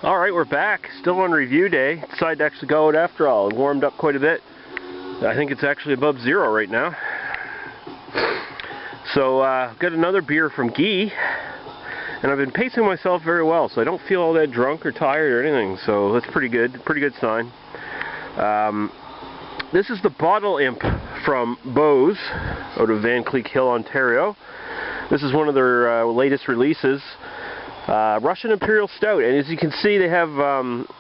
Alright, we're back. Still on review day. Decided to actually go out after all. It warmed up quite a bit. I think it's actually above 0 right now. So, got another beer from Guy. And I've been pacing myself very well, so I don't feel all that drunk or tired or anything. So that's pretty good. Pretty good sign. This is the Bottle Imp from Beau's out of Van Cleek Hill, Ontario. This is one of their latest releases. Russian Imperial Stout, and as you can see they have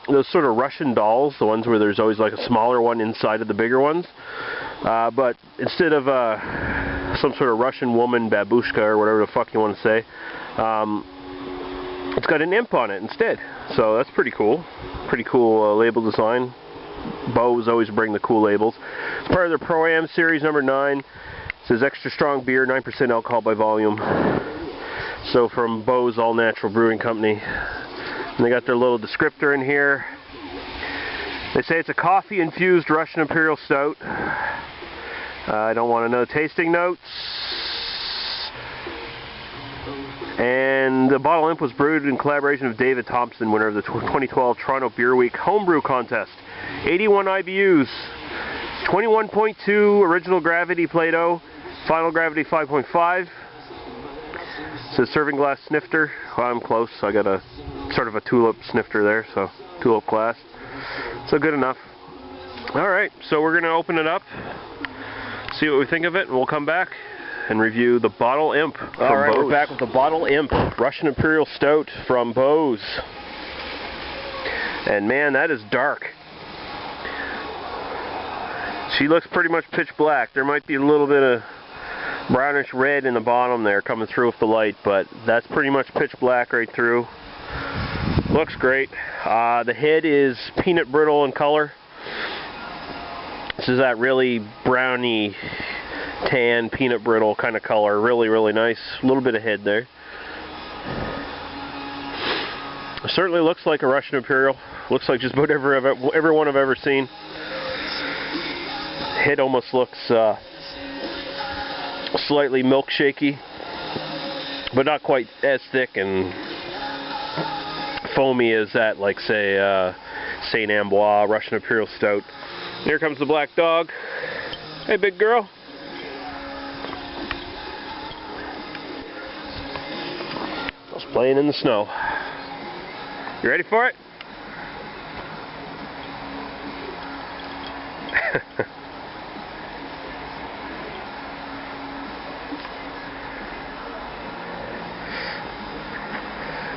those sort of Russian dolls, the ones where there's always like a smaller one inside of the bigger ones, but instead of some sort of Russian woman, babushka or whatever the fuck you want to say, it's got an imp on it instead, so that's pretty cool. Label design. Beau's always bring the cool labels. It's part of their Pro-Am series number 9. It says extra strong beer, 9% alcohol by volume. So from Beau's All Natural Brewing Company. And they got their little descriptor in here. They say it's a coffee-infused Russian Imperial Stout. I don't want to know tasting notes. And the Bottle Imp was brewed in collaboration with David Thompson, winner of the 2012 Toronto Beer Week Homebrew Contest. 81 IBUs, 21.2 original gravity Plato, final gravity 5.5. It says serving glass snifter. Well, I'm close. I got a sort of a tulip snifter there, so tulip glass. So good enough. Alright, so we're going to open it up, see what we think of it, and we'll come back and review the Bottle Imp from Beau's. Alright, we're back with the Bottle Imp Russian Imperial Stout from Beau's. And man, that is dark. She looks pretty much pitch black. There might be a little bit of brownish red in the bottom there coming through with the light, but that's pretty much pitch black right through. Looks great. The head is peanut brittle in color. This is that really browny tan peanut brittle kind of color. Really nice. A little bit of head there. It certainly looks like a Russian Imperial. Looks like just about every one I've ever seen. Head almost looks slightly milkshakey, but not quite as thick and foamy as that, like say Saint Amboise Russian Imperial Stout. Here comes the black dog. Hey, big girl. Just playing in the snow. You ready for it?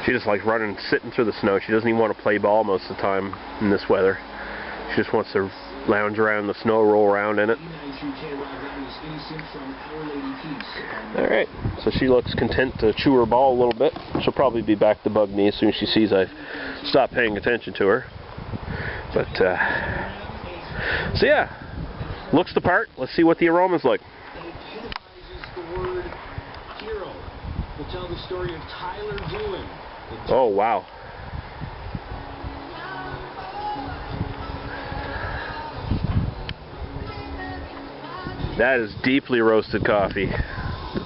She just likes running, sitting through the snow. She doesn't even want to play ball most of the time in this weather. She just wants to lounge around in the snow, roll around in it. Alright, so she looks content to chew her ball a little bit. She'll probably be back to bug me as soon as she sees I've stopped paying attention to her. But, so yeah, looks the part. Let's see what the aroma's like. We'll tell the story of Tyler Doohan. Oh, wow. That is deeply roasted coffee.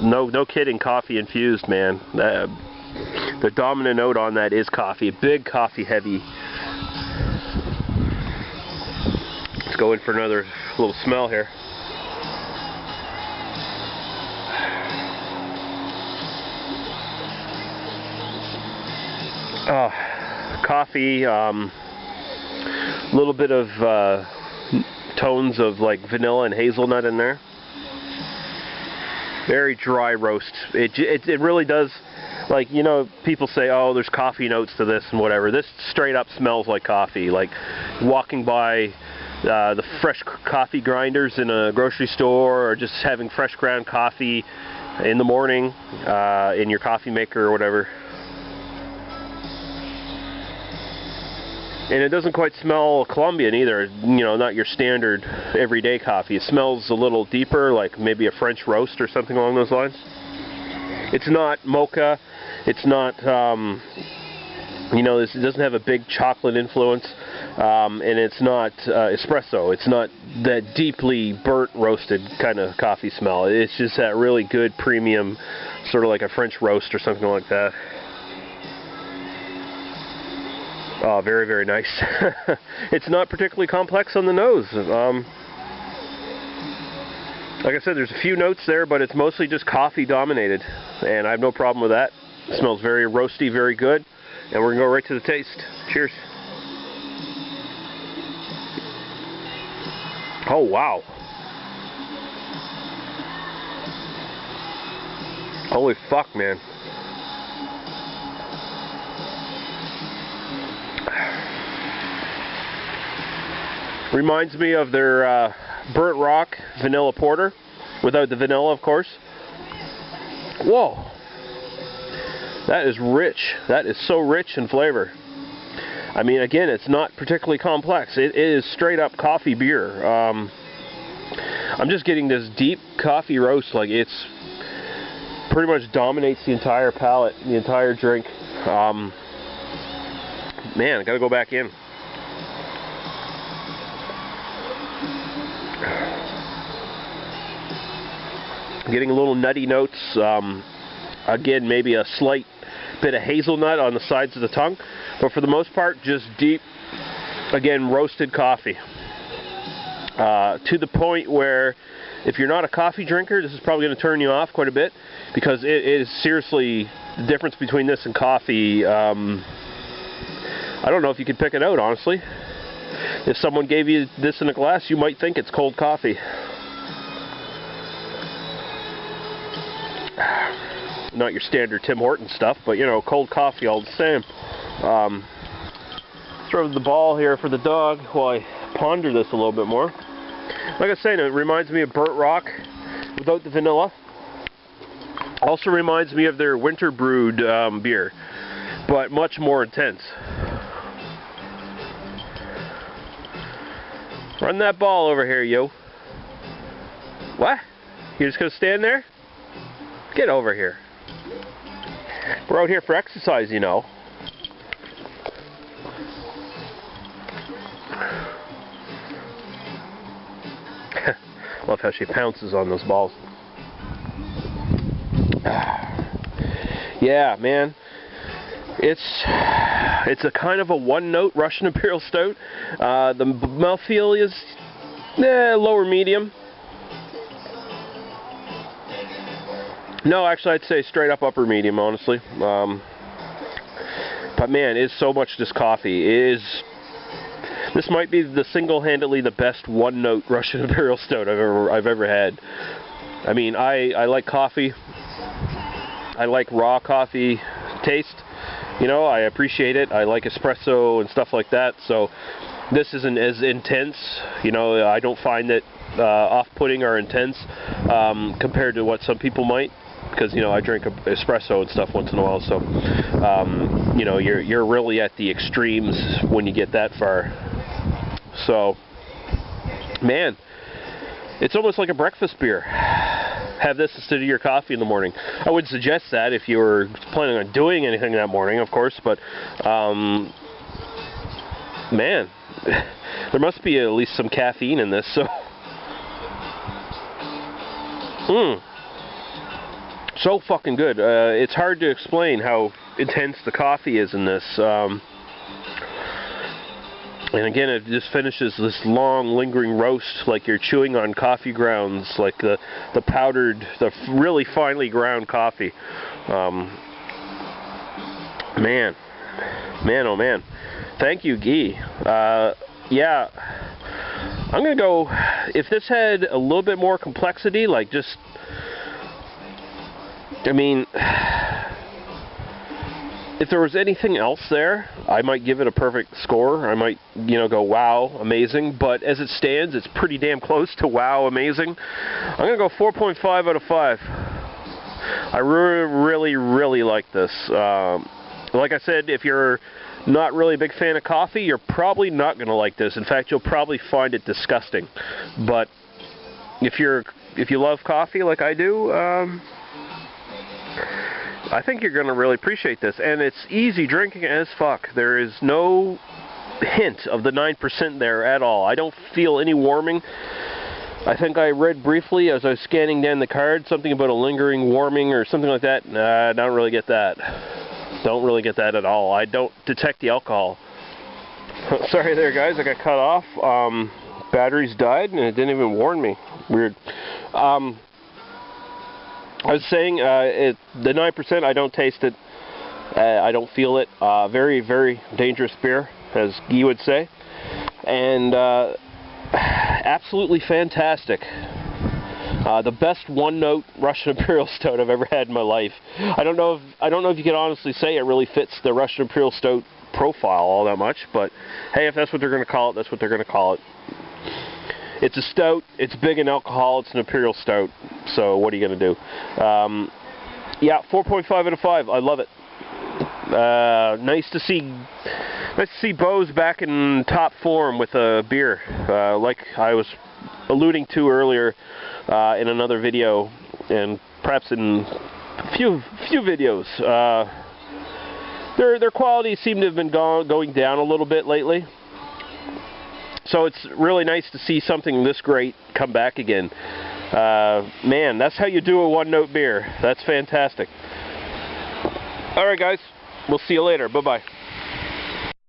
No kidding, coffee infused, man. The dominant note on that is coffee. Big coffee heavy. Let's go in for another little smell here. Coffee, little bit of tones of like vanilla and hazelnut in there. Very dry roast. It really does, like, you know, people say, oh, there's coffee notes to this and whatever. This straight up smells like coffee. Like walking by the fresh coffee grinders in a grocery store, or just having fresh ground coffee in the morning in your coffee maker or whatever. And it doesn't quite smell Colombian either, you know, not your standard everyday coffee. It smells a little deeper, like maybe a French roast or something along those lines. It's not mocha, it's not, you know, it doesn't have a big chocolate influence, and it's not espresso. It's not that deeply burnt roasted kind of coffee smell. It's just that really good premium, sort of like a French roast or something like that. Oh, very, very nice. It's not particularly complex on the nose. Like I said, there's a few notes there, but it's mostly just coffee dominated, and I have no problem with that. It smells very roasty, very good, and we're gonna go right to the taste. Cheers. Oh, wow. Holy fuck, man. Reminds me of their Burnt Rock vanilla porter, without the vanilla, of course. Whoa. That is rich. That is so rich in flavor. I mean, again, it's not particularly complex. It is straight up coffee beer. I'm just getting this deep coffee roast. Like, it's pretty much dominates the entire palate, the entire drink. Man, I gotta go back in. Getting a little nutty notes. Again, maybe a slight bit of hazelnut on the sides of the tongue, but for the most part, just deep, again, roasted coffee. To the point where, if you're not a coffee drinker, this is probably going to turn you off quite a bit, because it is seriously the difference between this and coffee. I don't know if you could pick it out, honestly. If someone gave you this in a glass, you might think it's cold coffee. Not your standard Tim Hortons stuff, but you know, cold coffee all the same. Throw the ball here for the dog while I ponder this a little bit more. Like I said, it reminds me of Burnt Rock without the vanilla. Also reminds me of their winter brewed beer, but much more intense. Run that ball over here, yo. What? You're just gonna stand there? Get over here. We're out here for exercise, you know. Love how she pounces on those balls. Yeah, man. It's a kind of a one-note Russian Imperial Stout. The mouthfeel is lower medium. No, actually, I'd say straight up upper medium, honestly. But man, it's so much this coffee. This might be the single-handedly the best one-note Russian Imperial Stout I've ever had. I mean, I like coffee. I like raw coffee taste. You know, I appreciate it. I like espresso and stuff like that. So this isn't as intense. You know, I don't find it off-putting or intense compared to what some people might. Because, you know, I drink espresso and stuff once in a while, so you know, you're really at the extremes when you get that far. So, man, it's almost like a breakfast beer. Have this instead of your coffee in the morning. I wouldn't suggest that if you were planning on doing anything that morning, of course, but man, there must be at least some caffeine in this. So, so fucking good. It's hard to explain how intense the coffee is in this. And again, it just finishes this long, lingering roast, like you're chewing on coffee grounds, like the powdered, the really finely ground coffee. Man, oh man. Thank you, Guy. Yeah, I'm gonna go. If this had a little bit more complexity, like just, I mean, if there was anything else there, I might give it a perfect score. I might, you know, go, wow, amazing. But as it stands, it's pretty damn close to wow, amazing. I'm going to go 4.5 out of 5. I really, really like this. Like I said, if you're not really a big fan of coffee, you're probably not going to like this. In fact, you'll probably find it disgusting. But if you love coffee like I do, I think you're going to really appreciate this. And it's easy drinking as fuck. There is no hint of the 9% there at all. I don't feel any warming. I think I read briefly as I was scanning down the card something about a lingering warming or something like that. Nah, I don't really get that. Don't really get that at all. I don't detect the alcohol. Sorry there, guys. I got cut off. Batteries died, and it didn't even warn me. Weird. I was saying, the 9%, I don't taste it. I don't feel it. Very, very dangerous beer, as Guy would say. And absolutely fantastic. The best one-note Russian Imperial Stout I've ever had in my life. I don't know if you can honestly say it really fits the Russian Imperial Stout profile all that much, but hey, if that's what they're going to call it, that's what they're going to call it. It's a stout. It's big in alcohol. It's an Imperial Stout. So what are you going to do? Yeah, 4.5 out of 5. I love it. Nice to see Beau's back in top form with a beer, like I was alluding to earlier in another video, and perhaps in a few videos. Their quality seemed to have been going down a little bit lately. So it's really nice to see something this great come back again. Man, that's how you do a one-note beer. That's fantastic. Alright guys, we'll see you later. Bye-bye.